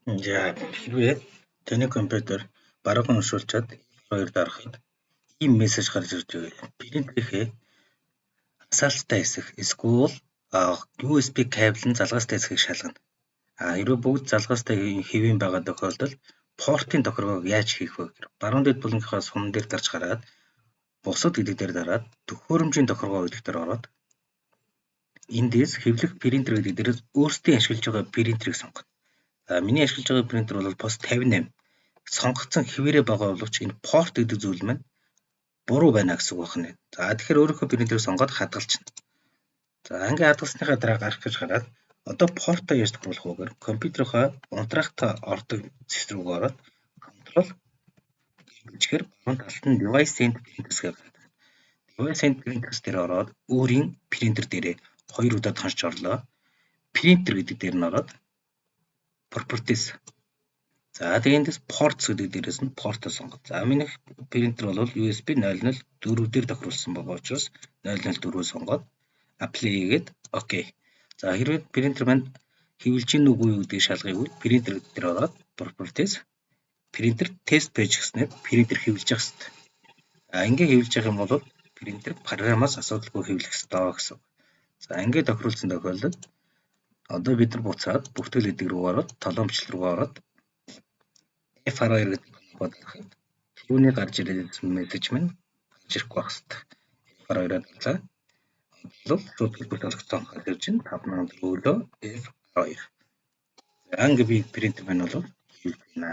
За хэрвээ таны компьютер баруухан уншуулчаад F2 дарахад ийм мессеж гарч ирж байвал принтерийнхээ хасаалттай хэсэг эсвэл USB кабель нь залгаастай хэсгийг шалгана. Хэрвээ бүгд залгаастай хэвийн байгаа тохиолдолд портын тохиргоог яаж хийх вэ гэхээр баруун дэд булангийнхаа сум дээр гарч гараад бусад гэдэг дээр дараад төхөөрөмжийн тохиргоо гэдэг дээр ороод эндээс хэвлэх принтер гэдэг дээрээс өөрсдийн ашиглаж байгаа принтерийг сонгоно. Миний ашиглаж байгаа принтер бол POS 58. Сонгогдсон хэвээрээ байгаа боловч энэ порт гэдэг зүйл маань буруу байна гэсэн үг байна. Тэгэхээр өөрийнхөө принтерийг сонгоод хадгалчихна. Ингээ хадгалсныхаа дараа гарах гэж гараад одоо портоо яаж тохируулах вэ гэхээр компьютерийнхаа унтраахтай ордог зэвсэг рүү ороод control гэхээр баруун талд нь device and printers гэдэг. Device and printers дээр ороод өөрийн принтер дээрээ 2 удаа хоншиж орлоо. Принтер гэдэг дээр нь ороод properties. Тэгээ эндээс ports гэдэг дээрээс нь port-о сонгоо. Миний принтер бол USB 004 дээр тохируулсан байгаа учраас 004-өө сонгоод apply хийгээд окей. Хэрвээ принтер маань хэвлэж гин үгүй юу гэдгийг шалгахыг бол принтер дээр ороод properties принтер test page гэснээр принтер хэвлэж явах хэрэгтэй. Ингээ хэвлэж явах юм бол принтер програмаас асуудалгүй хэвлэх ёстой гэсэн. Ингээ тохируулсан тохиолдолд одоо бид нар буцаад бүртгэл гэдэг рүү ороод толгомжлол руу ороод F2 гэдэг бодлоход түүний гарч ирсэн мессеж маань гарч ирэхгүй байх хэрэгтэй. F2-оор дадлаа. Бол шууд хэлбэр толгоцсон гарч ирж 5400 F2. Ингээ би принтер маань бол хийлгэнэ.